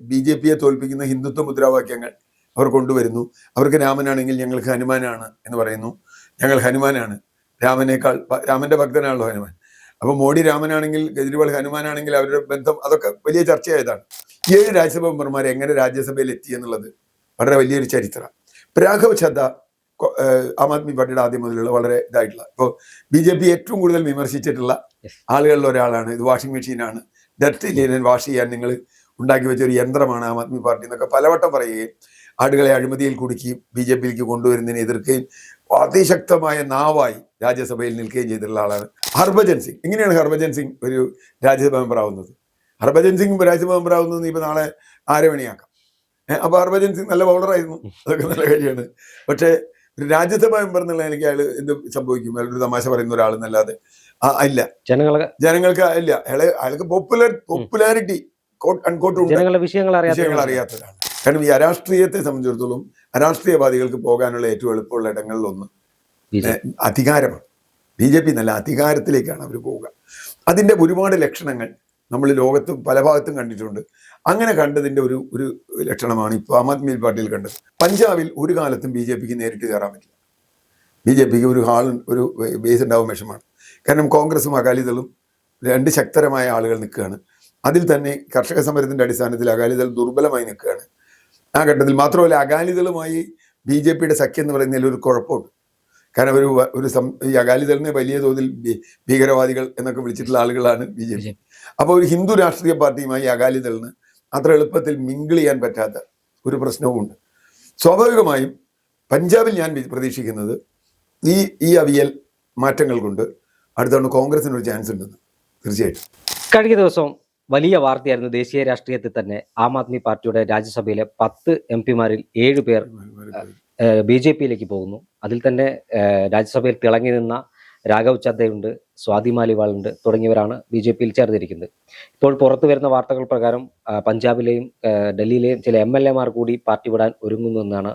BJP തോൽപ്പിക്കുന്ന Hindutva മുദ്രാവാക്യങ്ങൾ അവർ കൊണ്ടുവരുന്നു. അവർക്ക് രാമനാണെങ്കിൽ ഞങ്ങൾക്ക് ഹനുമാനാണ് എന്ന് പറയുന്നു. ഞങ്ങൾ ഹനുമാനാണ്, രാമന്റെ ഭക്തനാണല്ലോ ഹനുമാൻ. അപ്പൊ മോഡി രാമനാണെങ്കിൽ കെജ്രിവാൾ ഹനുമാനാണെങ്കിൽ അവരുടെ ബന്ധം അതൊക്കെ വലിയ ചർച്ചയായതാണ്. 7 രാജ്യസഭാ മെമ്പർമാർ എങ്ങനെ രാജ്യസഭയിൽ എത്തി എന്നുള്ളത് വളരെ വലിയൊരു ചരിത്രം. രാഘവ് ചദ്ദ ആം ആദ്മി പാർട്ടിയുടെ ആദ്യം മുതലുള്ള വളരെ ഇതായിട്ടുള്ള, ഇപ്പോൾ BJP ഏറ്റവും കൂടുതൽ വിമർശിച്ചിട്ടുള്ള ആളുകളിൽ ഒരാളാണ്. ഇത് വാഷിംഗ് മെഷീനാണ്, ഡർട്ടി ലിനൻ വാഷ് ചെയ്യാൻ നിങ്ങൾ ഉണ്ടാക്കി വെച്ച ഒരു യന്ത്രമാണ് ആം ആദ്മി പാർട്ടി എന്നൊക്കെ പലവട്ടം പറയുകയും ആളുകളെ അഴിമതിയിൽ കുടുക്കി BJPയിലേക്ക് കൊണ്ടുവരുന്നതിനെ എതിർക്കുകയും അതിശക്തമായ നാവായി രാജ്യസഭയിൽ നിൽക്കുകയും ചെയ്തിട്ടുള്ള ആളാണ് ഹർഭജൻ സിംഗ്. എങ്ങനെയാണ് ഹർഭജൻ സിംഗ് ഒരു രാജ്യസഭാ മെമ്പർ ആവുന്നത്? ഹർഭജൻ സിംഗ് രാജ്യസഭാ മെമ്പർ ആവുന്നത് ഇപ്പൊ നാളെ ആരമണിയാക്കാം. അപ്പൊ ഹർഭജൻ സിംഗ് നല്ല ബൗളറായിരുന്നു, അതൊക്കെ നല്ല കാര്യമാണ്. പക്ഷേ ഒരു രാജ്യസഭാ മെമ്പർ എന്നുള്ള എനിക്ക് അയാൾ എന്ത് സംഭവിക്കും? അയാളൊരു തമാശ പറയുന്ന ഒരാളെന്നല്ലാതെ ഇല്ല, ജനങ്ങൾക്ക് ഇല്ല. അയാൾക്ക് പോപ്പുലാരിറ്റി വിഷയങ്ങൾ അറിയാത്തവരാണ്. കാരണം ഈ അരാഷ്ട്രീയത്തെ സംബന്ധിച്ചിടത്തോളം അരാഷ്ട്രീയവാദികൾക്ക് പോകാനുള്ള ഏറ്റവും എളുപ്പമുള്ള ഇടങ്ങളിലൊന്ന് അധികാരമാണ്. BJP നല്ല അധികാരത്തിലേക്കാണ് അവർ പോവുക. അതിൻ്റെ ഒരുപാട് ലക്ഷണങ്ങൾ നമ്മൾ ലോകത്ത് പല ഭാഗത്തും കണ്ടിട്ടുണ്ട്. അങ്ങനെ കണ്ടതിൻ്റെ ഒരു ലക്ഷണമാണ് ഇപ്പോൾ ആം ആദ്മി പാർട്ടിയിൽ കണ്ടത്. പഞ്ചാബിൽ ഒരു കാലത്തും BJPക്ക് നേരിട്ട് കയറാൻ പറ്റില്ല. BJPക്ക് ഒരു ബേസ് ഉണ്ടാവും വിഷമാണ്. കാരണം കോൺഗ്രസും അകാലിദളും 2 ശക്തരമായ ആളുകൾ നിൽക്കുകയാണ്. അതിൽ തന്നെ കർഷക സമരത്തിൻ്റെ അടിസ്ഥാനത്തിൽ അകാലിദൾ ദുർബലമായി നിൽക്കുകയാണ്. ആ ഘട്ടത്തിൽ മാത്രമല്ല, അകാലിദളുമായി BJPയുടെ സഖ്യം എന്ന് പറയുന്നതിൽ ഒരു കുഴപ്പമുണ്ട്. കാരണം ഈ അകാലിദളിനെ വലിയ തോതിൽ ഭീകരവാദികൾ എന്നൊക്കെ വിളിച്ചിട്ടുള്ള ആളുകളാണ് BJP. അപ്പോൾ ഒരു ഹിന്ദു രാഷ്ട്രീയ പാർട്ടിയുമായി അകാലിദളിന് അത്ര എളുപ്പത്തിൽ മിങ്കിൾ ചെയ്യാൻ പറ്റാത്ത ഒരു പ്രശ്നവുമുണ്ട്. സ്വാഭാവികമായും പഞ്ചാബിൽ ഞാൻ പ്രതീക്ഷിക്കുന്നത് ഈ അവിയൽ മാറ്റങ്ങൾ കൊണ്ട് അടുത്തവണ കോൺഗ്രസിന് ഒരു ചാൻസ് ഉണ്ടെന്ന് തീർച്ചയായിട്ടും. കഴിഞ്ഞ ദിവസം വലിയ വാർത്തയായിരുന്നു. ദേശീയ രാഷ്ട്രീയത്തിൽ തന്നെ ആം ആദ്മി പാർട്ടിയുടെ രാജ്യസഭയിലെ 10 MP-മാരിൽ 7 പേർ BJPയിലേക്ക് പോകുന്നു. അതിൽ തന്നെ രാജ്യസഭയിൽ തിളങ്ങി നിന്ന രാഘവ് ചദ്ദയുണ്ട്, സ്വാതി മാലിവാളുണ്ട് തുടങ്ങിയവരാണ് BJPയിൽ ചേർന്നിരിക്കുന്നത്. ഇപ്പോൾ പുറത്തു വരുന്ന വാർത്തകൾ പ്രകാരം പഞ്ചാബിലെയും ഡൽഹിയിലെയും ചില MLA-മാർ കൂടി പാർട്ടി വിടാൻ ഒരുങ്ങുന്നു എന്നാണ്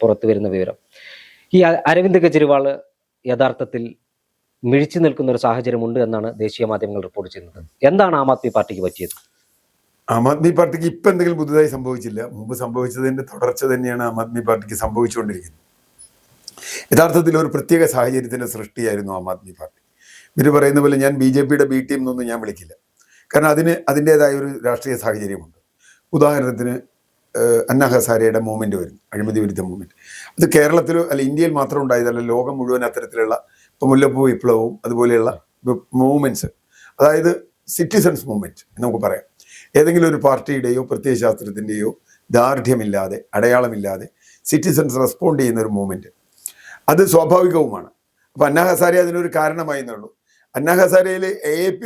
പുറത്തു വരുന്ന വിവരം. ഈ അരവിന്ദ് കെജ്രിവാൾ യഥാർത്ഥത്തിൽ മിഴിച്ചു നിൽക്കുന്ന ഒരു സാഹചര്യമുണ്ട് എന്നാണ് ദേശീയ മാധ്യമങ്ങൾ റിപ്പോർട്ട് ചെയ്യുന്നത്. എന്താണ് ആം ആദ്മി പാർട്ടിക്ക് പറ്റിയത്? ആം ആദ്മി പാർട്ടിക്ക് ഇപ്പം എന്തെങ്കിലും പുതുതായി സംഭവിച്ചില്ല. മുമ്പ് സംഭവിച്ചതിൻ്റെ തുടർച്ച തന്നെയാണ് ആം ആദ്മി പാർട്ടിക്ക് സംഭവിച്ചുകൊണ്ടിരിക്കുന്നത്. യഥാർത്ഥത്തിൽ ഒരു പ്രത്യേക സാഹചര്യത്തിൻ്റെ സൃഷ്ടിയായിരുന്നു ആം ആദ്മി പാർട്ടി. ഇവർ പറയുന്ന പോലെ ഞാൻ BJPയുടെ B ടീം എന്നൊന്നും ഞാൻ വിളിക്കില്ല. കാരണം അതിൻ്റേതായ ഒരു രാഷ്ട്രീയ സാഹചര്യമുണ്ട്. ഉദാഹരണത്തിന് അന്ന ഹസാരയുടെ മൂവ്മെൻറ്റ് വരുന്നു, അഴിമതി വിരുദ്ധ മൂവ്മെൻറ്റ്. അത് കേരളത്തിലോ അല്ല ഇന്ത്യയിൽ മാത്രം ഉണ്ടായതല്ല, ലോകം മുഴുവൻ അത്തരത്തിലുള്ള ഇപ്പോൾ മുല്ലപ്പൂ വിപ്ലവവും അതുപോലെയുള്ള മൂവ്മെൻറ്റ്സ്, അതായത് സിറ്റിസൺസ് മൂവ്മെൻറ്റ് നമുക്ക് പറയാം. ഏതെങ്കിലും ഒരു പാർട്ടിയുടെയോ പ്രത്യയശാസ്ത്രത്തിൻ്റെയോ ദാർഢ്യമില്ലാതെ, അടയാളമില്ലാതെ സിറ്റിസൺസ് റെസ്പോണ്ട് ചെയ്യുന്ന ഒരു മൂവ്മെൻറ്റ്, അത് സ്വാഭാവികവുമാണ്. അപ്പോൾ അന്ന ഹസാരെ അതിനൊരു കാരണമായി എന്നുള്ളൂ. അന്ന ഹസാരയിൽ AAP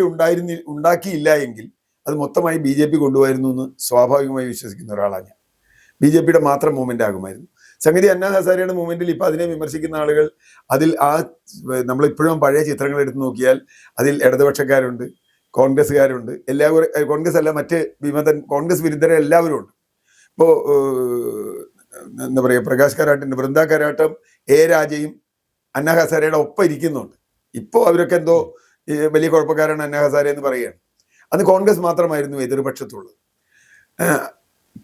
ഉണ്ടാക്കിയില്ല എങ്കിൽ അത് മൊത്തമായി BJP കൊണ്ടുപോയിരുന്നു എന്ന് സ്വാഭാവികമായി വിശ്വസിക്കുന്ന ഒരാളാണ് ഞാൻ. BJPയുടെ മാത്രം മൂവ്മെൻ്റ് ആകുമായിരുന്നു സംഗതി. അന്ന ഹസാരയുടെ മൂവ്മെൻറ്റിൽ ഇപ്പോൾ അതിനെ വിമർശിക്കുന്ന ആളുകൾ, അതിൽ നമ്മളിപ്പോഴും പഴയ ചിത്രങ്ങൾ എടുത്ത് നോക്കിയാൽ അതിൽ ഇടതുപക്ഷക്കാരുണ്ട്, കോൺഗ്രസ്സുകാരുണ്ട്, കോൺഗ്രസ് അല്ല മറ്റ് കോൺഗ്രസ് വിരുദ്ധരെ എല്ലാവരും ഉണ്ട്. ഇപ്പോൾ എന്താ പറയുക, പ്രകാശ് കാരാട്ടിൻ്റെ വൃന്ദ കാരാട്ടും രാജയും അന്ന ഹസാരയുടെ ഒപ്പം ഇരിക്കുന്നുണ്ട്. ഇപ്പോൾ അവരൊക്കെ എന്തോ വലിയ കുഴപ്പക്കാരാണ് അന്ന ഹസാര എന്ന് പറയുകയാണ്. അത് കോൺഗ്രസ് മാത്രമായിരുന്നു എതിർപക്ഷത്തുള്ളത്.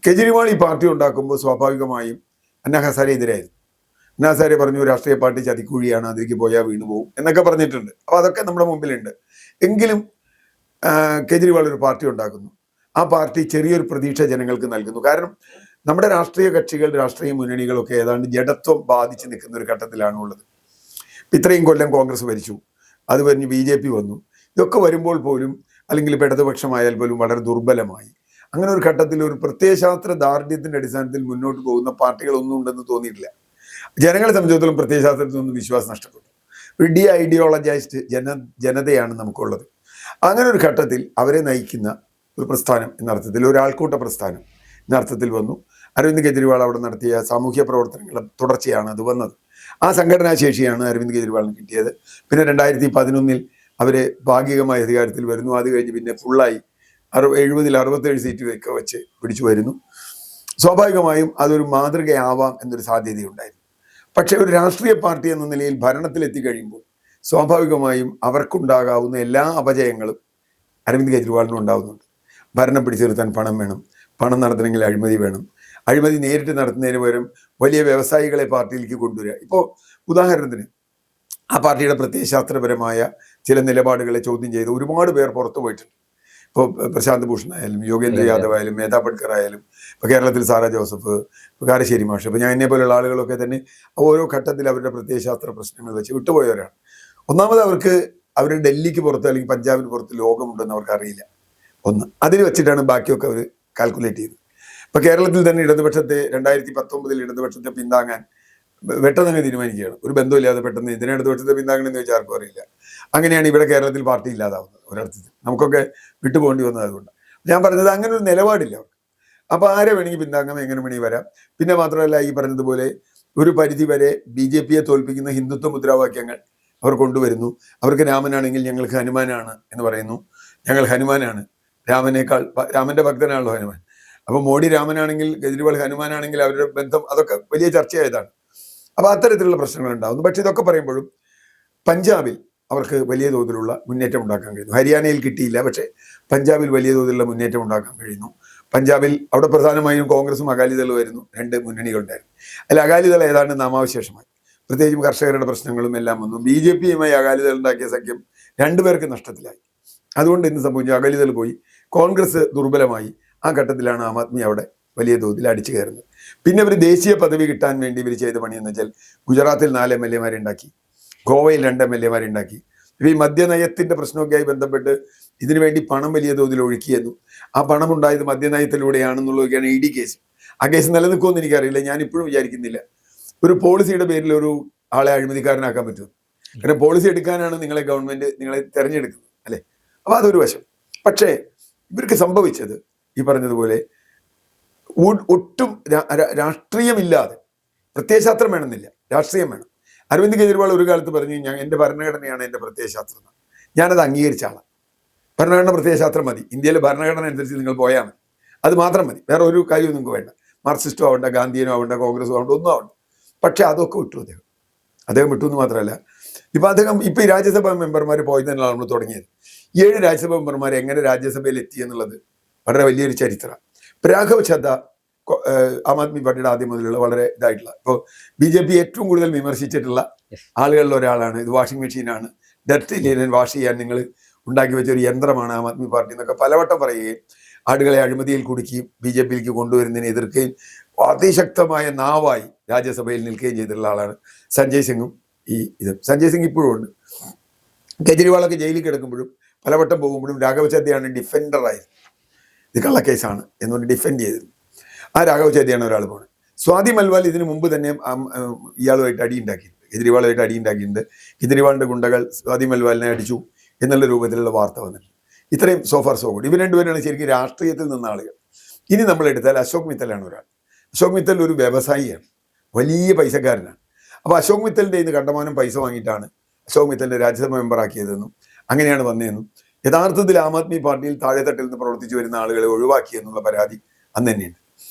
കെജ്രിവാൾ ഈ പാർട്ടി ഉണ്ടാക്കുമ്പോൾ സ്വാഭാവികമായും അന്ന ഹസാര എതിരായിരുന്നു. അന്ന ഹസാരെ പറഞ്ഞു രാഷ്ട്രീയ പാർട്ടി ചതിക്കുഴിയാണ്, അതിലേക്ക് പോയാൽ വീണു പോകും എന്നൊക്കെ പറഞ്ഞിട്ടുണ്ട്. അപ്പോൾ അതൊക്കെ നമ്മുടെ മുമ്പിലുണ്ട്. എങ്കിലും കെജ്രിവാൾ ഒരു പാർട്ടി ഉണ്ടാക്കുന്നു. ആ പാർട്ടി ചെറിയൊരു പ്രതീക്ഷ ജനങ്ങൾക്ക് നൽകുന്നു. കാരണം നമ്മുടെ രാഷ്ട്രീയ കക്ഷികൾ, രാഷ്ട്രീയ മുന്നണികളൊക്കെ ഏതാണ്ട് ജഡത്വം ബാധിച്ച് നിൽക്കുന്ന ഒരു ഘട്ടത്തിലാണുള്ളത്. ഇത്രയും കൊല്ലം കോൺഗ്രസ് ഭരിച്ചു, അത് കഴിഞ്ഞ് BJP വന്നു. ഇതൊക്കെ വരുമ്പോൾ പോലും, അല്ലെങ്കിൽ ഇപ്പോൾ ഇടതുപക്ഷമായാൽ പോലും വളരെ ദുർബലമായി. അങ്ങനെ ഒരു ഘട്ടത്തിൽ ഒരു പ്രത്യയശാസ്ത്ര ദാർഢ്യത്തിൻ്റെ അടിസ്ഥാനത്തിൽ മുന്നോട്ട് പോകുന്ന പാർട്ടികളൊന്നും ഉണ്ടെന്ന് തോന്നിയിട്ടില്ല. ജനങ്ങളെ സംബന്ധിച്ചിടത്തോളം പ്രത്യയശാസ്ത്രത്തിൽ നിന്നും വിശ്വാസം നഷ്ടപ്പെട്ടു. ഒരു ഐഡിയോളജൈസ്ഡ് ജനതയാണ് നമുക്കുള്ളത്. അങ്ങനെ ഒരു ഘട്ടത്തിൽ അവരെ നയിക്കുന്ന ഒരു പ്രസ്ഥാനം എന്നർത്ഥത്തിൽ, ഒരാൾക്കൂട്ട പ്രസ്ഥാനം എന്നർത്ഥത്തിൽ വന്നു. അരവിന്ദ് കെജ്രിവാൾ അവിടെ നടത്തിയ സാമൂഹ്യ പ്രവർത്തനങ്ങളുടെ തുടർച്ചയാണ് അത് വന്നത്. ആ സംഘടനാ ശേഷിയാണ് അരവിന്ദ് കെജ്രിവാളിന് കിട്ടിയത്. പിന്നെ 2011 അവർ ഭാഗികമായ അധികാരത്തിൽ വരുന്നു. അത് കഴിഞ്ഞ് പിന്നെ ഫുള്ളായി 67 സീറ്റ് ഒക്കെ വെച്ച് പിടിച്ചു വരുന്നു. സ്വാഭാവികമായും അതൊരു മാതൃകയാവാം എന്നൊരു സാധ്യതയുണ്ടായിരുന്നു. പക്ഷേ ഒരു രാഷ്ട്രീയ പാർട്ടി എന്ന നിലയിൽ ഭരണത്തിലെത്തി കഴിയുമ്പോൾ സ്വാഭാവികമായും അവർക്കുണ്ടാകാവുന്ന എല്ലാ അപജയങ്ങളും അരവിന്ദ് കെജ്രിവാളിനും ഉണ്ടാകുന്നുണ്ട്. ഭരണം പിടിച്ചു നിർത്താൻ പണം വേണം, പണം നടത്തണമെങ്കിൽ അഴിമതി വേണം. അഴിമതി നേരിട്ട് നടത്തുന്നതിന് പകരം വലിയ വ്യവസായികളെ പാർട്ടിയിലേക്ക് കൊണ്ടുവരിക. ഇപ്പോൾ ഉദാഹരണത്തിന് ആ പാർട്ടിയുടെ പ്രത്യയശാസ്ത്രപരമായ ചില നിലപാടുകളെ ചോദ്യം ചെയ്ത് ഒരുപാട് പേർ പുറത്തു പോയിട്ടുണ്ട്. ഇപ്പോൾ പ്രശാന്ത് ഭൂഷൺ ആയാലും യോഗേന്ദ്ര യാദവ് ആയാലും മേധാ പട്കർ ആയാലും ഇപ്പോൾ കേരളത്തിൽ സാറാ ജോസഫ്, ഇപ്പോൾ കാരശ്ശേരി മാഷ്, ഇപ്പോൾ ഞാൻ എന്നെ പോലുള്ള ആളുകളൊക്കെ തന്നെ ഓരോ ഘട്ടത്തിൽ അവരുടെ പ്രത്യയശാസ്ത്ര പ്രശ്നങ്ങൾ വെച്ച് വിട്ടുപോയവരാണ്. ഒന്നാമത് അവർക്ക് അവർ ഡൽഹിക്ക് പുറത്ത് അല്ലെങ്കിൽ പഞ്ചാബിന് പുറത്ത് ലോകമുണ്ടെന്ന് അവർക്ക് അറിയില്ല. ഒന്ന് അതിൽ വെച്ചിട്ടാണ് ബാക്കിയൊക്കെ അവർ കാൽക്കുലേറ്റ് ചെയ്തത്. ഇപ്പൊ കേരളത്തിൽ തന്നെ ഇടതുപക്ഷത്തെ 2019 ഇടതുപക്ഷത്തെ പിന്താങ്ങാൻ പെട്ടെന്ന് തീരുമാനിക്കുകയാണ്. ഒരു ബന്ധമില്ലാതെ പെട്ടെന്ന് ഇതിനെ ഇടതുപക്ഷത്തെ പിന്താങ്ങണമെന്ന് ചോദിച്ചാൽ ആർക്കും അറിയില്ല. അങ്ങനെയാണ് ഇവിടെ കേരളത്തിൽ പാർട്ടി ഇല്ലാതാവുന്നത്. ഒരർത്ഥത്തിൽ നമുക്കൊക്കെ വിട്ടുപോകേണ്ടി വന്നത് അതുകൊണ്ട് ഞാൻ പറഞ്ഞത് അങ്ങനെ ഒരു നിലപാടില്ല അവർക്ക്. അപ്പൊ ആരെ വേണമെങ്കിൽ പിന്താങ്ങാം, എങ്ങനെ വേണമെങ്കിൽ വരാം. പിന്നെ മാത്രമല്ല, ഈ പറഞ്ഞതുപോലെ ഒരു പരിധി വരെ BJP തോൽപ്പിക്കുന്ന ഹിന്ദുത്വ മുദ്രാവാക്യങ്ങൾ അവർ കൊണ്ടുവരുന്നു. അവർക്ക് രാമനാണെങ്കിൽ ഞങ്ങൾക്ക് ഹനുമാനാണ് എന്ന് പറയുന്നു. ഞങ്ങൾ ഹനുമാനാണ്, രാമന്റെ ഭക്തനാണല്ലോ ഹനുമാൻ. അപ്പൊ മോഡി രാമനാണെങ്കിൽ കെജ്രിവാൾ ഹനുമാനാണെങ്കിൽ അവരുടെ ബന്ധം അതൊക്കെ വലിയ ചർച്ചയായതാണ്. അപ്പൊ അത്തരത്തിലുള്ള പ്രശ്നങ്ങൾ ഉണ്ടാകുന്നു. പക്ഷെ ഇതൊക്കെ പറയുമ്പോഴും പഞ്ചാബിൽ അവർക്ക് വലിയ തോതിലുള്ള മുന്നേറ്റം ഉണ്ടാക്കാൻ കഴിയുന്നു. ഹരിയാനയിൽ കിട്ടിയില്ല, പക്ഷേ പഞ്ചാബിൽ വലിയ തോതിലുള്ള മുന്നേറ്റം ഉണ്ടാക്കാൻ കഴിയുന്നു. പഞ്ചാബിൽ അവിടെ പ്രധാനമായും കോൺഗ്രസും അകാലിദളും ആയിരുന്നു രണ്ട് മുന്നണികളുണ്ടായിരുന്നു. അതിൽ അകാലിദൾ ഏതാണ്ട് നാമാവശേഷമായി. പ്രത്യേകിച്ചും കർഷകരുടെ പ്രശ്നങ്ങളും എല്ലാം വന്നു. BJP-യുമായി അകാലിദൾ ഉണ്ടാക്കിയ സഖ്യം രണ്ടുപേർക്ക് നഷ്ടത്തിലായി. അതുകൊണ്ട് ഇന്ന് സംഭവിച്ചു, അകാലിദൾ പോയി, കോൺഗ്രസ് ദുർബലമായി. ആ ഘട്ടത്തിലാണ് ആം ആദ്മി അവിടെ വലിയ തോതിൽ അടിച്ചു കയറുന്നത്. പിന്നെ ഇവർ ദേശീയ പദവി കിട്ടാൻ വേണ്ടി ഇവർ ചെയ്ത പണിയെന്ന് വെച്ചാൽ ഗുജറാത്തിൽ 4 MLA-മാരെ ഉണ്ടാക്കി, ഗോവയിൽ 2 MLA-മാരെ ഉണ്ടാക്കി. ഇപ്പം ഈ മദ്യനയത്തിന്റെ പ്രശ്നമൊക്കെയായി ബന്ധപ്പെട്ട് ഇതിനു വേണ്ടി പണം വലിയ തോതിൽ ഒഴുക്കിയെന്നു. ആ പണം ഉണ്ടായത് മദ്യനയത്തിലൂടെയാണെന്നുള്ളതൊക്കെയാണ് ED കേസ്. ആ കേസ് നിലനിൽക്കുമെന്ന് എനിക്കറിയില്ല. ഞാൻ ഇപ്പോഴും വിചാരിക്കുന്നില്ല ഒരു പോളിസിയുടെ പേരിൽ ഒരു ആളെ അഴിമതിക്കാരനാക്കാൻ പറ്റും. കാരണം പോളിസി എടുക്കാനാണ് ഗവൺമെന്റ് നിങ്ങളെ തെരഞ്ഞെടുക്കുന്നത്, അല്ലെ? അപ്പൊ അതൊരു വശം. പക്ഷേ ഇവർക്ക് സംഭവിച്ചത് ഈ പറഞ്ഞതുപോലെ ഒട്ടും രാഷ്ട്രീയമില്ലാതെ, പ്രത്യയശാസ്ത്രം വേണമെന്നില്ല, രാഷ്ട്രീയം വേണം. അരവിന്ദ് കെജ്രിവാൾ ഒരു കാലത്ത് പറഞ്ഞു, എൻ്റെ ഭരണഘടനയാണ് എൻ്റെ പ്രത്യയശാസ്ത്രം. ഞാനത് അംഗീകരിച്ച ആളാണ്. ഭരണഘടന പ്രത്യയശാസ്ത്രം മതി, ഇന്ത്യയിലെ ഭരണഘടന അനുസരിച്ച് നിങ്ങൾ പോയാൽ മതി, അത് മാത്രം മതി, വേറെ ഒരു കാര്യവും നിങ്ങൾക്ക് വേണ്ട. മാർക്സിസ്റ്റോ ആവണ്ട, ഗാന്ധിയനോ ആവണ്ട, കോൺഗ്രസോ ആവണ്ട, ഒന്നും ആവണ്ട. പക്ഷെ അതൊക്കെ വിട്ടു അദ്ദേഹം വിട്ടു എന്ന് മാത്രമല്ല, ഇപ്പൊ ഈ രാജ്യസഭാ മെമ്പർമാർ പോയതിനാണ് നമ്മൾ തുടങ്ങിയത്. 7 രാജ്യസഭാ മെമ്പർമാർ എങ്ങനെ രാജ്യസഭയിൽ എത്തി എന്നുള്ളത് വളരെ വലിയൊരു ചരിത്രമാണ്. രാഘവ് ചദ്ദ ആം ആദ്മി പാർട്ടിയുടെ ആദ്യം മുതലുള്ള വളരെ ഇതായിട്ടുള്ള, ഇപ്പോൾ BJP ഏറ്റവും കൂടുതൽ വിമർശിച്ചിട്ടുള്ള ആളുകളിൽ ഒരാളാണ്. ഇത് വാഷിംഗ് മെഷീനാണ്, ഡർട്ടി ലിനൻ വാഷ് ചെയ്യാൻ നിങ്ങൾ ഉണ്ടാക്കി വെച്ച ഒരു യന്ത്രമാണ് ആം ആദ്മി പാർട്ടി എന്നൊക്കെ പലവട്ടം പറയുകയും ആളുകളെ അഴിമതിയിൽ കുടുക്കിയും BJP-യിലേക്ക് കൊണ്ടുവരുന്നതിനെ എതിർക്കുകയും അതിശക്തമായ നാവായി രാജ്യസഭയിൽ നിൽക്കുകയും ചെയ്തിട്ടുള്ള ആളാണ് സഞ്ജയ് സിംഗും. സഞ്ജയ് സിംഗ് ഇപ്പോഴും ഉണ്ട്. കെജ്രിവാളൊക്കെ ജയിലിൽ കിടക്കുമ്പോഴും പലവട്ടം പോകുമ്പോഴും രാഘവ് ചദ്ദയാണ് ഡിഫൻഡറായിരുന്നു. ഇത് കള്ളക്കേസാണ് എന്നുകൊണ്ട് ഡിഫെൻഡ് ചെയ്തിരുന്നു. ആ രാഘവ് ചദ്ദയാണ് ഒരാൾ പോകുന്നത്. സ്വാതി മൽവാൽ ഇതിനു മുമ്പ് തന്നെ ഇയാളുമായിട്ട് അടിയുണ്ടാക്കിയിട്ടുണ്ട്, കെജ്രിവാളുമായിട്ട് അടിയുണ്ടാക്കിയിട്ടുണ്ട്. കെജ്രിവാളിന്റെ ഗുണ്ടകൾ സ്വാതി മൽവാലിനെ അടിച്ചു എന്നുള്ള രൂപത്തിലുള്ള വാർത്ത വന്നിട്ടുണ്ട്. ഇത്രയും സോഫാർ സോ ഗുഡ്. ഇവർ രണ്ടുപേരാണ് ശരിക്കും രാഷ്ട്രീയത്തിൽ നിന്ന ആളുകൾ. ഇനി നമ്മൾ എടുത്താൽ അശോക് മിത്തലാണ് ഒരാൾ. അശോക് മിത്തൽ ഒരു വ്യവസായിയാണ്, വലിയ പൈസക്കാരനാണ്. അപ്പോൾ അശോക് മിത്തലിൻ്റെ ഇന്ന് കണ്ടമാനം പൈസ വാങ്ങിയിട്ടാണ് അശോക് മിത്തലിനെ രാജ്യസഭ മെമ്പറാക്കിയതെന്നും അങ്ങനെയാണ് വന്നതെന്നും യഥാർത്ഥത്തിൽ ആം ആദ്മി പാർട്ടിയിൽ താഴെത്തട്ടിൽ നിന്ന് പ്രവർത്തിച്ചു വരുന്ന ആളുകളെ ഒഴിവാക്കിയെന്നുള്ള പരാതി അന്ന് തന്നെയുണ്ട്.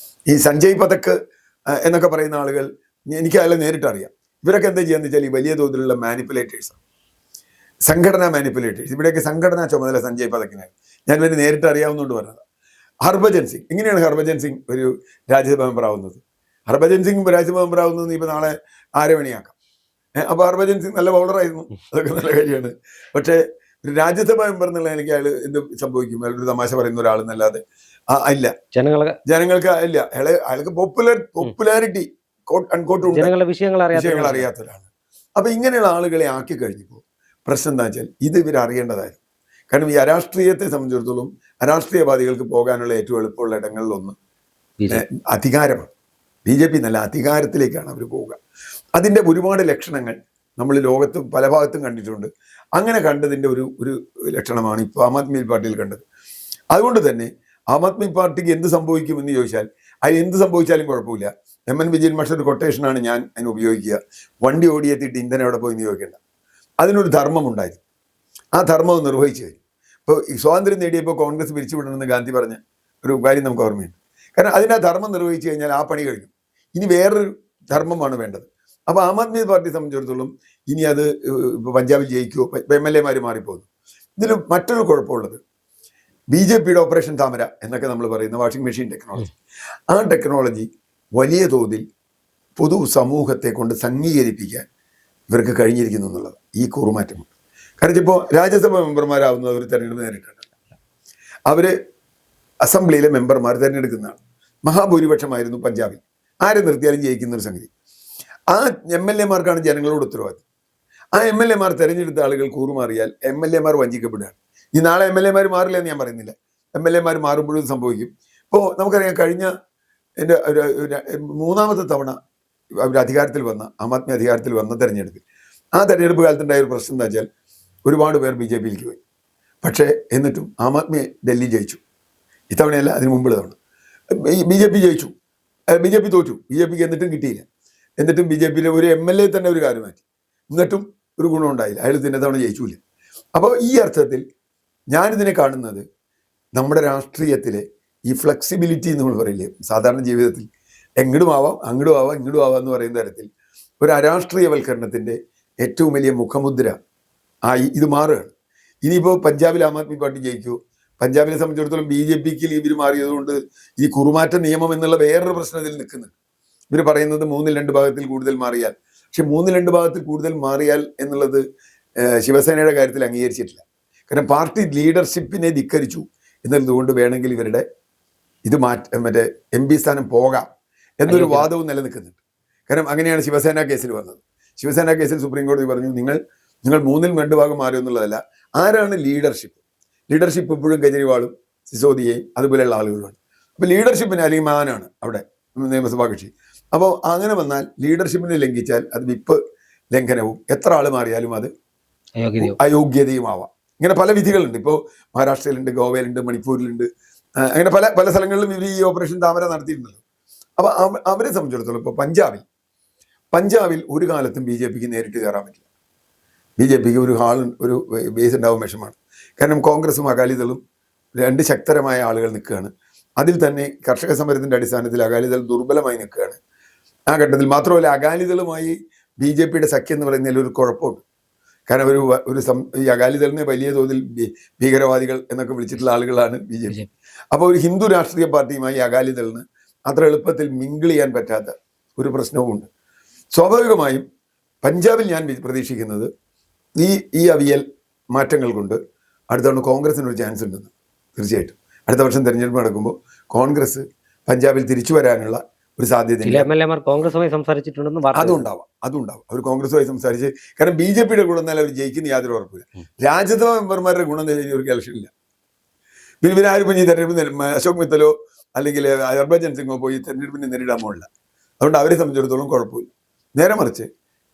ഈ സഞ്ജയ് പതക് എന്നൊക്കെ പറയുന്ന ആളുകൾ എനിക്ക് അയാളെ നേരിട്ട് അറിയാം. ഇവരൊക്കെ എന്താ ചെയ്യാന്ന് വെച്ചാൽ ഈ വലിയ തോതിലുള്ള മാനിപ്പുലേറ്റേഴ്സാണ്, സംഘടനാ മാനിപ്പുലേറ്റേഴ്സ്. ഇവിടെയൊക്കെ സംഘടനാ ചുമതല സഞ്ജയ് പതക്കിനാണ്. ഞാൻ ഇവര് നേരിട്ട് അറിയാവുന്നതുകൊണ്ട് പറഞ്ഞത്. ഹർഭജൻ സിംഗ്, എങ്ങനെയാണ് ഹർഭജൻ സിംഗ് ഒരു രാജ്യസഭ മെമ്പർ ആവുന്നത്? ഹർഭജൻ സിംഗ് രാജ്യസഭ മെമ്പർ ആവുന്നത് ഇപ്പൊ നാളെ ആരവണിയാക്കാം. അപ്പൊ ഹർഭജൻ സിംഗ് നല്ല ബൗളറായിരുന്നു, അതൊക്കെ നല്ല കാര്യമാണ്. പക്ഷേ ഒരു രാജ്യസഭ മെമ്പർ എന്നുള്ള എനിക്ക് അയാൾ എന്ത് സംഭവിക്കും? അയാൾ ഒരു തമാശ പറയുന്ന ഒരാളെന്നല്ലാതെ ഇല്ല, ജനങ്ങൾക്ക് ഇല്ല. അയാൾക്ക് പോപ്പുലാരിറ്റി വിഷയങ്ങൾ അറിയാത്ത ഒരാളാണ്. അപ്പൊ ഇങ്ങനെയുള്ള ആളുകളെ ആക്കി കഴിഞ്ഞപ്പോൾ പ്രശ്നം എന്താ വെച്ചാൽ ഇത് ഇവർ അറിയേണ്ടതായിരുന്നു. കാരണം ഈ അരാഷ്ട്രീയത്തെ സംബന്ധിച്ചിടത്തോളം അരാഷ്ട്രീയവാദികൾക്ക് പോകാനുള്ള ഏറ്റവും എളുപ്പമുള്ള ഇടങ്ങളിലൊന്ന് അധികാരമാണ്. BJP നല്ല അധികാരത്തിലേക്കാണ് അവർ പോവുക. അതിൻ്റെ ഒരുപാട് ലക്ഷണങ്ങൾ നമ്മൾ ലോകത്ത് പല ഭാഗത്തും കണ്ടിട്ടുണ്ട്. അങ്ങനെ കണ്ടതിൻ്റെ ഒരു ലക്ഷണമാണ് ഇപ്പോൾ ആം ആദ്മി പാർട്ടിയിൽ കണ്ടത്. അതുകൊണ്ട് തന്നെ ആം ആദ്മി പാർട്ടിക്ക് എന്ത് സംഭവിക്കുമെന്ന് ചോദിച്ചാൽ അത് എന്ത് സംഭവിച്ചാലും കുഴപ്പമില്ല. MN വിജയൻ മാഷ് ഒരു കൊട്ടേഷനാണ് ഞാൻ അതിന് ഉപയോഗിക്കുക. വണ്ടി ഓടിയെത്തിയിട്ട് ഇന്ധനം എവിടെ പോയി ചോദിക്കേണ്ട. അതിനൊരു ധർമ്മം ഉണ്ടായിരുന്നു. ആ ധർമ്മം നിർവഹിച്ചു കഴിഞ്ഞു. ഇപ്പോൾ ഈ സ്വാതന്ത്ര്യം നേടിയപ്പോൾ കോൺഗ്രസ് പിരിച്ചുവിടണമെന്ന് ഗാന്ധി പറഞ്ഞ ഒരു കാര്യം നമുക്ക് ഓർമ്മയുണ്ട്. കാരണം അതിനാ ധർമ്മം നിർവഹിച്ചു കഴിഞ്ഞാൽ ആ പണി കഴിഞ്ഞു. ഇനി വേറൊരു ധർമ്മമാണ് വേണ്ടത്. അപ്പോൾ ആം ആദ്മി പാർട്ടിയെ സംബന്ധിച്ചിടത്തോളം ഇനി അത് ഇപ്പോൾ പഞ്ചാബിൽ ജയിക്കുമോ, MLA-മാർ മാറിപ്പോകുന്നു. ഇതിൽ മറ്റൊരു കുഴപ്പമുള്ളത്, BJPയുടെ ഓപ്പറേഷൻ താമര എന്നൊക്കെ നമ്മൾ പറയുന്ന വാഷിംഗ് മെഷീൻ ടെക്നോളജി, ആ ടെക്നോളജി വലിയ തോതിൽ പൊതു സമൂഹത്തെ കൊണ്ട് സംഘീകരിപ്പിക്കാൻ ഇവർക്ക് കഴിഞ്ഞിരിക്കുന്നു എന്നുള്ളത് ഈ കൂറുമാറ്റമുണ്ട്. കാരണം ഇപ്പോൾ രാജ്യസഭാ മെമ്പർമാരാവുന്നവർ തെരഞ്ഞെടുപ്പ് നേരിട്ടുണ്ട്. അവർ അസംബ്ലിയിലെ മെമ്പർമാർ തിരഞ്ഞെടുക്കുന്നതാണ്. മഹാഭൂരിപക്ഷമായിരുന്നു പഞ്ചാബിൽ. ആരെ നിർത്തിയാലും ജയിക്കുന്ന ഒരു സംഗതി. ആ MLA മാർക്കാണ് ജനങ്ങളോട് ഉത്തരവാദിത്വം. ആ MLA മാർ തിരഞ്ഞെടുത്ത ആളുകൾ കൂറുമാറിയാൽ MLA മാർ വഞ്ചിക്കപ്പെടുകയാണ്. ഈ നാളെ MLA മാർ മാറില്ല എന്ന് ഞാൻ പറയുന്നില്ല. MLA മാർ മാറുമ്പോഴും സംഭവിക്കും. ഇപ്പോൾ നമുക്കറിയാം, കഴിഞ്ഞ എൻ്റെ മൂന്നാമത്തെ തവണ അവർ അധികാരത്തിൽ വന്ന ആം ആദ്മി അധികാരത്തിൽ വന്ന തെരഞ്ഞെടുപ്പിൽ, ആ തെരഞ്ഞെടുപ്പ് കാലത്തുണ്ടായ ഒരു പ്രശ്നം എന്താ വെച്ചാൽ ഒരുപാട് പേർ BJPയിലേക്ക് പോയി. പക്ഷേ എന്നിട്ടും ആം ആദ്മി ഡൽഹി ജയിച്ചു. ഇത്തവണയല്ല, അതിന് മുമ്പുള്ള തവണ BJP ജയിച്ചു. BJP തോറ്റു. BJPക്ക് എന്നിട്ടും കിട്ടിയില്ല. എന്നിട്ടും BJPയിലെ ഒരു MLA തന്നെ ഒരു കാര്യം മാറ്റി. എന്നിട്ടും ഒരു ഗുണം ഉണ്ടായില്ല. അയാൾ തന്നെ തവണ ജയിച്ചില്ല. അപ്പോൾ ഈ അർത്ഥത്തിൽ ഞാനിതിനെ കാണുന്നത് നമ്മുടെ രാഷ്ട്രീയത്തിലെ ഈ ഫ്ലെക്സിബിലിറ്റി എന്ന് നമ്മൾ പറയില്ലേ, സാധാരണ ജീവിതത്തിൽ എങ്ങടും ആവാം, അങ്ങടും ആവാം, ഇങ്ങടും ആവാം എന്ന് പറയുന്ന തരത്തിൽ ഒരു അരാഷ്ട്രീയവൽക്കരണത്തിൻ്റെ ഏറ്റവും വലിയ മുഖമുദ്ര ആയി ഇത് മാറുകയാണ്. ഇനിയിപ്പോൾ പഞ്ചാബിൽ ആം ആദ്മി പാർട്ടി ജയിക്കുമോ? പഞ്ചാബിനെ സംബന്ധിച്ചിടത്തോളം BJPക്ക് ഇവർ മാറിയതുകൊണ്ട് ഈ കുറുമാറ്റ നിയമം എന്നുള്ള വേറൊരു പ്രശ്നം ഇതിൽ നിൽക്കുന്നുണ്ട്. ഇവർ പറയുന്നത് 3/2 ഭാഗത്തിൽ കൂടുതൽ മാറിയാൽ, പക്ഷെ 3/2 ഭാഗത്തിൽ കൂടുതൽ മാറിയാൽ എന്നുള്ളത് ശിവസേനയുടെ കാര്യത്തിൽ അംഗീകരിച്ചിട്ടില്ല. കാരണം പാർട്ടി ലീഡർഷിപ്പിനെ ധിക്കരിച്ചു എന്നതുകൊണ്ട് വേണമെങ്കിൽ ഇവരുടെ ഇത് മറ്റേ MP സ്ഥാനം പോകാം എന്നൊരു വാദവും നിലനിൽക്കുന്നുണ്ട്. കാരണം അങ്ങനെയാണ് ശിവസേന കേസിൽ വന്നത്. ശിവസേന കേസിൽ സുപ്രീം കോടതി പറഞ്ഞു, നിങ്ങൾ 3/2 ഭാഗം മാറി എന്നുള്ളതല്ല, ആരാണ് ലീഡർഷിപ്പ് ഇപ്പോഴും കെജ്രിവാളും സിസോദിയയും അതുപോലെയുള്ള ആളുകളുമാണ്. അപ്പോൾ ലീഡർഷിപ്പിന് അല്ലെങ്കിൽ മാനാണ് അവിടെ നിയമസഭാ കക്ഷി. അപ്പോൾ അങ്ങനെ വന്നാൽ ലീഡർഷിപ്പിനെ ലംഘിച്ചാൽ അത് വിപ്പ് ലംഘനവും, എത്ര ആൾ മാറിയാലും അത് അയോഗ്യതയുമാവാം. ഇങ്ങനെ പല വിധികളുണ്ട്. ഇപ്പോൾ മഹാരാഷ്ട്രയിലുണ്ട്, ഗോവയിലുണ്ട്, മണിപ്പൂരിലുണ്ട്, അങ്ങനെ പല സ്ഥലങ്ങളിലും ഇവർ ഈ ഓപ്പറേഷൻ താമര നടത്തിയിട്ടുണ്ടല്ലോ. അപ്പോൾ അവരെ സംബന്ധിച്ചിടത്തോളം ഇപ്പോൾ പഞ്ചാബിൽ ഒരു കാലത്തും BJPക്ക് നേരിട്ട് കയറാൻ പറ്റില്ല. BJPക്ക് ഒരു ബേസ് ഉണ്ടാവും, വിഷമാണ്. കാരണം കോൺഗ്രസും അകാലിദളും 2 ശക്തരമായ ആളുകൾ നിൽക്കുകയാണ്. അതിൽ തന്നെ കർഷക സമരത്തിൻ്റെ അടിസ്ഥാനത്തിൽ അകാലിദൾ ദുർബലമായി നിൽക്കുകയാണ്. ആ ഘട്ടത്തിൽ മാത്രമല്ല, അകാലിദളുമായി BJPയുടെ സഖ്യം എന്ന് പറയുന്നതിൽ ഒരു കുഴപ്പമുണ്ട്. കാരണം ഈ അകാലിദളിനെ വലിയ തോതിൽ ഭീകരവാദികൾ എന്നൊക്കെ വിളിച്ചിട്ടുള്ള ആളുകളാണ് BJP. അപ്പോൾ ഒരു ഹിന്ദു രാഷ്ട്രീയ പാർട്ടിയുമായി അകാലിദളിന് അത്ര എളുപ്പത്തിൽ മിങ്കിൾ ചെയ്യാൻ പറ്റാത്ത ഒരു പ്രശ്നവുമുണ്ട്. സ്വാഭാവികമായും പഞ്ചാബിൽ ഞാൻ പ്രതീക്ഷിക്കുന്നത് ഈ അവിയൽ മാറ്റങ്ങൾ കൊണ്ട് അടുത്ത തവണ കോൺഗ്രസിനൊരു ചാൻസ് ഉണ്ടെന്ന്. തീർച്ചയായിട്ടും അടുത്ത വർഷം തെരഞ്ഞെടുപ്പ് നടക്കുമ്പോൾ കോൺഗ്രസ് പഞ്ചാബിൽ തിരിച്ചു വരാനുള്ള ഒരു സാധ്യത കോൺഗ്രസുമായി സംസാരിച്ചിട്ടുണ്ടെന്ന് അതുണ്ടാവാം. അവർ കോൺഗ്രസുമായി സംസാരിച്ച്, കാരണം BJPയുടെ ഗുണം എന്നാൽ അവർ ജയിക്കുന്ന യാതൊരു ഉറപ്പില്ല. രാജ്യസഭാ മെമ്പർമാരുടെ ഗുണം ഒരു ഇലക്ഷനില്ല. പിന്നെ ആരും ഈ തെരഞ്ഞെടുപ്പ് അശോക് മിത്തലോ അല്ലെങ്കിൽ ഹർഭജൻ സിംഗോ പോയി തെരഞ്ഞെടുപ്പിനെ നേരിടാൻ പോകില്ല. അതുകൊണ്ട് അവരെ സംബന്ധിച്ചിടത്തോളം കുഴപ്പമില്ല. നേരെ മറിച്ച്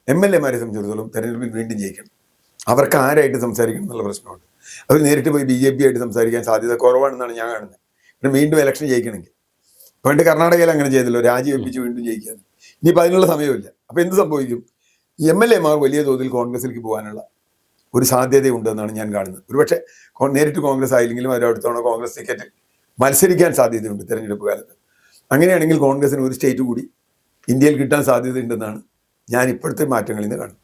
MLA മാരെ സംബന്ധിച്ചിടത്തോളം തെരഞ്ഞെടുപ്പിൽ വീണ്ടും ജയിക്കണം. അവർക്ക് ആരായിട്ട് സംസാരിക്കണം എന്നുള്ള പ്രശ്നമുണ്ട്. അവർ നേരിട്ട് പോയി BJP ആയിട്ട് സംസാരിക്കാൻ സാധ്യത കുറവാണെന്നാണ് ഞാൻ കാണുന്നത്. പിന്നെ വീണ്ടും ഇലക്ഷൻ ജയിക്കണമെങ്കിൽ. പണ്ട് കർണാടകയിൽ അങ്ങനെ ചെയ്തല്ലോ, രാജിവെപ്പിച്ച് വീണ്ടും ജയിക്കാൻ. ഇനിയിപ്പോൾ അതിനുള്ള സമയമില്ല. അപ്പോൾ എന്ത് സംഭവിക്കും? MLA മാർ വലിയ തോതിൽ കോൺഗ്രസിലേക്ക് പോകാനുള്ള ഒരു സാധ്യതയുണ്ടെന്നാണ് ഞാൻ കാണുന്നത്. ഒരുപക്ഷെ നേരിട്ട് കോൺഗ്രസ് ആയില്ലെങ്കിലും അവരടുത്തവണ കോൺഗ്രസ് ടിക്കറ്റ് മത്സരിക്കാൻ സാധ്യതയുണ്ട് തെരഞ്ഞെടുപ്പ് കാലത്ത്. അങ്ങനെയാണെങ്കിൽ കോൺഗ്രസിന് ഒരു സ്റ്റേറ്റ് കൂടി ഇന്ത്യയിൽ കിട്ടാൻ സാധ്യതയുണ്ടെന്നാണ് ഞാൻ ഇപ്പോഴത്തെ മാറ്റങ്ങളിൽ നിന്ന് കാണുന്നത്.